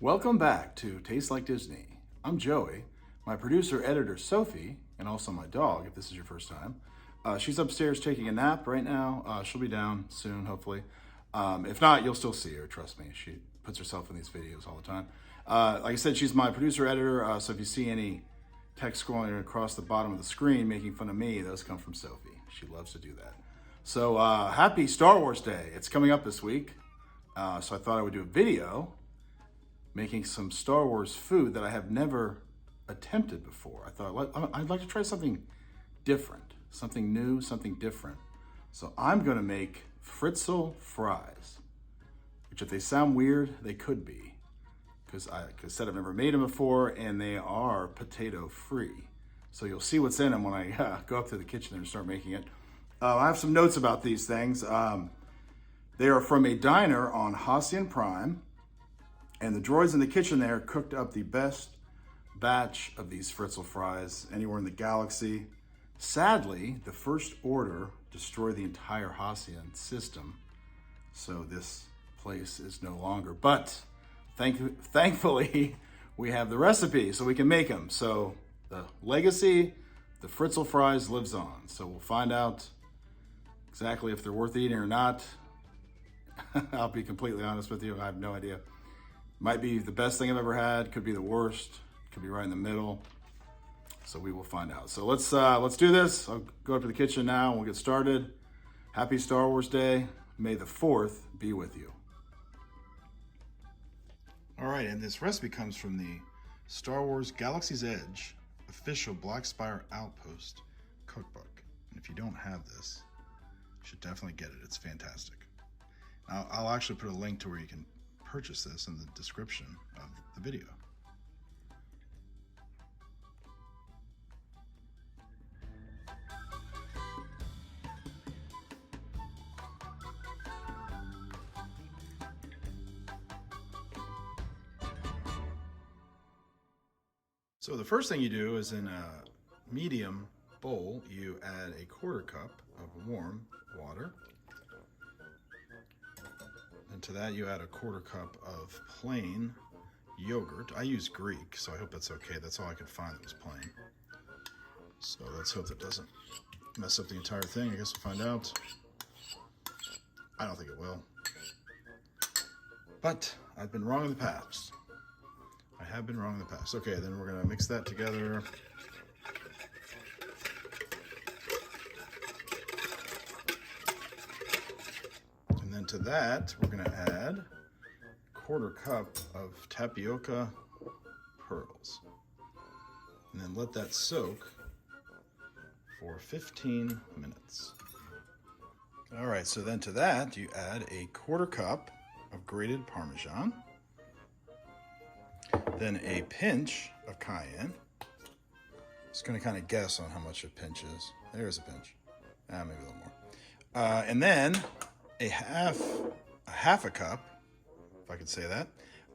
Welcome back to Taste Like Disney. I'm Joey, my producer, editor Sophie, and also my dog, if this is your first time. She's upstairs taking a nap right now. She'll be down soon, hopefully. If not, you'll still see her, trust me. She puts herself in these videos all the time. Like I said, she's my producer, editor, so if you see any text scrolling across the bottom of the screen making fun of me, those come from Sophie. She loves to do that. So happy Star Wars Day. It's coming up this week. So I thought I would do a video making some Star Wars food that I have never attempted before. I thought I'd like to try something different, something new, something different. So I'm gonna make Fritzle Fries, which if they sound weird, they could be, because I said I've never made them before, and they are potato free. So you'll see what's in them when I go up to the kitchen and start making it. I have some notes about these things. They are from a diner on Hacian Prime, and the droids in the kitchen there cooked up the best batch of these Fritzle fries anywhere in the galaxy. Sadly, the First Order destroyed the entire Hacian system, so this place is no longer. But thankfully, we have the recipe, so we can make them. So the legacy, the Fritzle fries lives on. So we'll find out exactly if they're worth eating or not. I'll be completely honest with you, I have no idea. Might be the best thing I've ever had, could be the worst, could be right in the middle. So we will find out. So let's do this. I'll go up to the kitchen now and we'll get started. Happy Star Wars Day. May the 4th be with you. All right, and this recipe comes from the Star Wars Galaxy's Edge official Black Spire Outpost cookbook. And if you don't have this, you should definitely get it. It's fantastic. Now, I'll actually put a link to where you can purchase this in the description of the video. So the first thing you do is in a medium bowl, you add a 1/4 cup of warm water. And to that you add a 1/4 cup of plain yogurt. I use Greek, so I hope that's okay. That's all I could find that was plain. So let's hope that doesn't mess up the entire thing. I guess we'll find out. I don't think it will. But I've been wrong in the past. I have been wrong in the past. Okay, then we're gonna mix that together. And then to that, we're gonna add 1/4 cup of tapioca pearls. And then let that soak for 15 minutes. All right, so then to that, you add a 1/4 cup of grated Parmesan. Then a pinch of cayenne. Just gonna kind of guess on how much a pinch is. There's a pinch. Maybe a little more. And then a half a cup, if I could say that,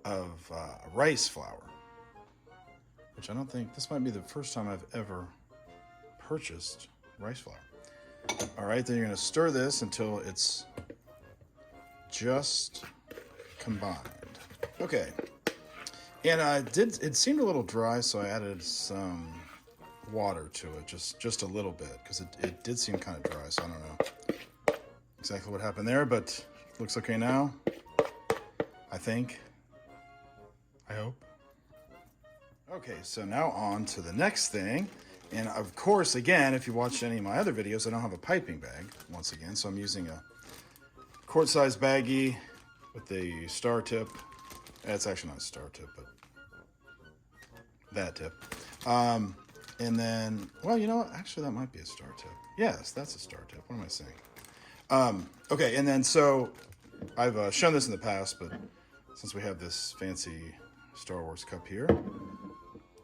of rice flour. Which I don't think, this might be the first time I've ever purchased rice flour. All right, then you're gonna stir this until it's just combined. Okay. And it seemed a little dry, so I added some water to it, just a little bit, because it did seem kind of dry, so I don't know exactly what happened there, but it looks okay now, I think. I hope. Okay, so now on to the next thing. And of course, again, if you watched any of my other videos, I don't have a piping bag, once again, so I'm using a quart-sized baggie with a star tip. It's actually not a star tip, but that tip. And then, well, you know what? Actually, that might be a star tip. Yes, that's a star tip. What am I saying? Okay, and then so I've shown this in the past, but since we have this fancy Star Wars cup here,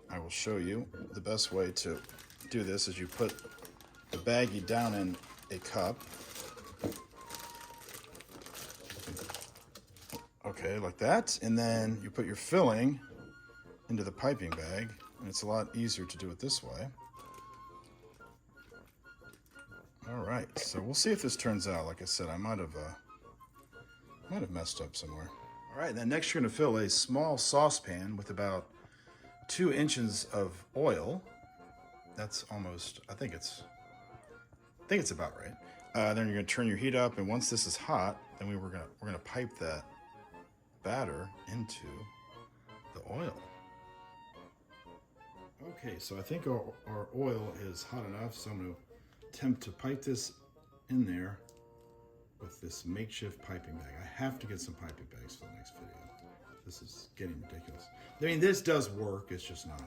I will show you the best way to do this is you put the baggie down in a cup. Okay, like that. And then you put your filling into the piping bag, and it's a lot easier to do it this way. All right, so we'll see if this turns out. Like I said, I might have messed up somewhere. All right, then next you're gonna fill a small saucepan with about 2 inches of oil. That's almost, I think it's about right. Then you're gonna turn your heat up, and once this is hot, then we're gonna pipe that batter into the oil. Okay, so I think our oil is hot enough, so I'm gonna attempt to pipe this in there with this makeshift piping bag. I have to get some piping bags for the next video. This is getting ridiculous. I mean, this does work, it's just not.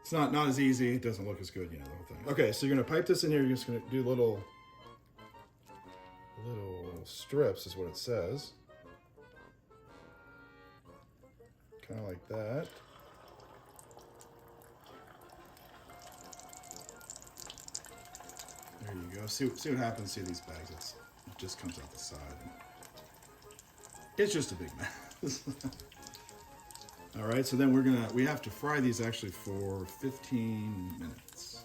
It's not as easy, it doesn't look as good, you know, the whole thing. Okay, so you're gonna pipe this in here, you're just gonna do little strips is what it says. Kind of like that. There you go. See what happens. See these bags. It just comes out the side. It's just a big mess. All right. So then we have to fry these actually for 15 minutes.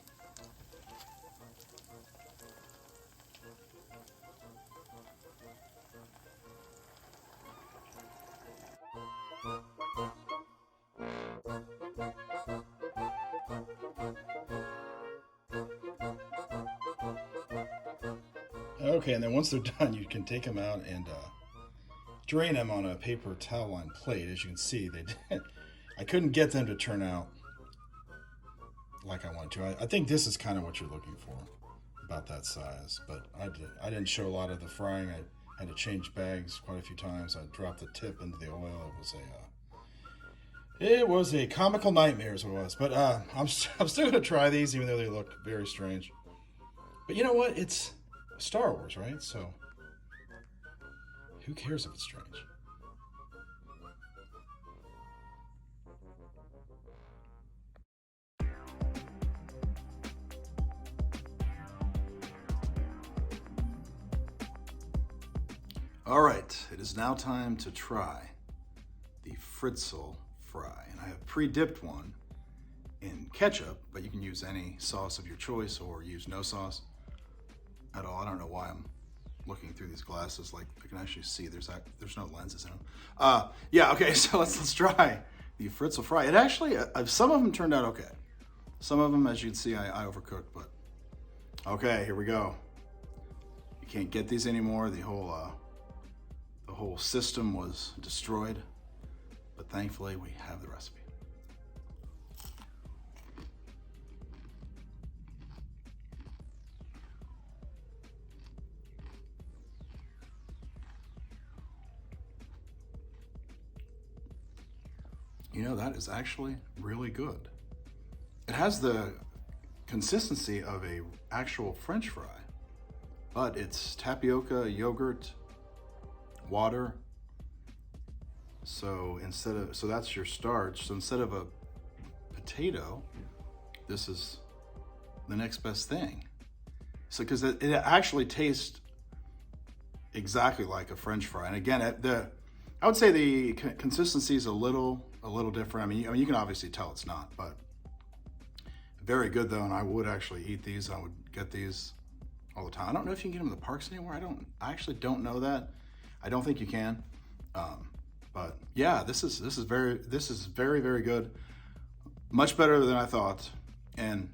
Okay, and then once they're done, you can take them out and drain them on a paper towel lined plate. As you can see, they did. I couldn't get them to turn out like I wanted to. I think this is kind of what you're looking for, about that size. But I didn't show a lot of the frying. I had to change bags quite a few times. I dropped the tip into the oil. It was a comical nightmare is what it was. But I'm still going to try these, even though they look very strange. But you know what? It's Star Wars, right? So who cares if it's strange? All right, it is now time to try the Fritzle fry. And I have pre-dipped one in ketchup, but you can use any sauce of your choice or use no sauce at all. I don't know why I'm looking through these glasses like I can actually see there's no lenses in them. Yeah, okay, so let's try the Fritzle fry. It actually, some of them turned out okay. Some of them, as you can see, I overcooked, but okay, here we go. You can't get these anymore. The whole system was destroyed, but thankfully we have the recipe. You know, that is actually really good. It has the consistency of a actual French fry, but it's tapioca, yogurt, water. So that's your starch. So instead of a potato, this is the next best thing. So because it actually tastes exactly like a French fry. And again, I would say the consistency is a little different. I mean, you can obviously tell it's not, but very good though. And I would actually eat these. I would get these all the time. I don't know if you can get them in the parks anymore. I actually don't know that. I don't think you can. But yeah, this is very, very good. Much better than I thought, and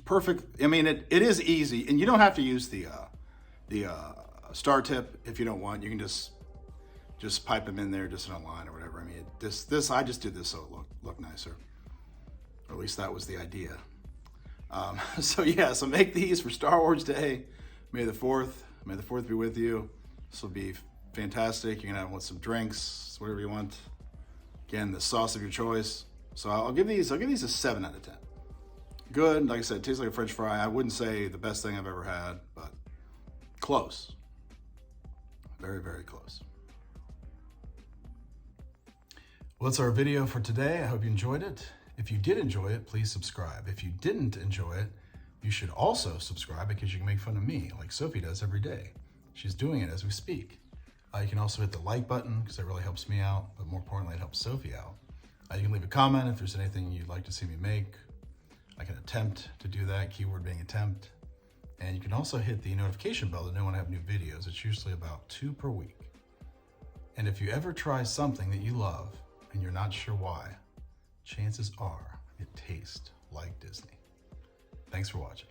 perfect. I mean, it is easy, and you don't have to use the star tip if you don't want. You can just pipe them in there just in a line or whatever. I mean, I just did this so it looked nicer, or at least that was the idea. So yeah, so make these for Star Wars Day. May the 4th be with you. This will be fantastic. You can have with some drinks, whatever you want. Again, the sauce of your choice. So I'll give these a 7 out of 10. Good, like I said, it tastes like a French fry. I wouldn't say the best thing I've ever had, but close. Very, very close. Well, that's our video for today. I hope you enjoyed it. If you did enjoy it, please subscribe. If you didn't enjoy it, you should also subscribe because you can make fun of me like Sophie does every day. She's doing it as we speak. You can also hit the like button because that really helps me out, but more importantly, it helps Sophie out. You can leave a comment if there's anything you'd like to see me make. I can attempt to do that, keyword being attempt. And you can also hit the notification bell to know when I have new videos. It's usually about 2 per week. And if you ever try something that you love and you're not sure why, chances are it tastes like Disney. Thanks for watching.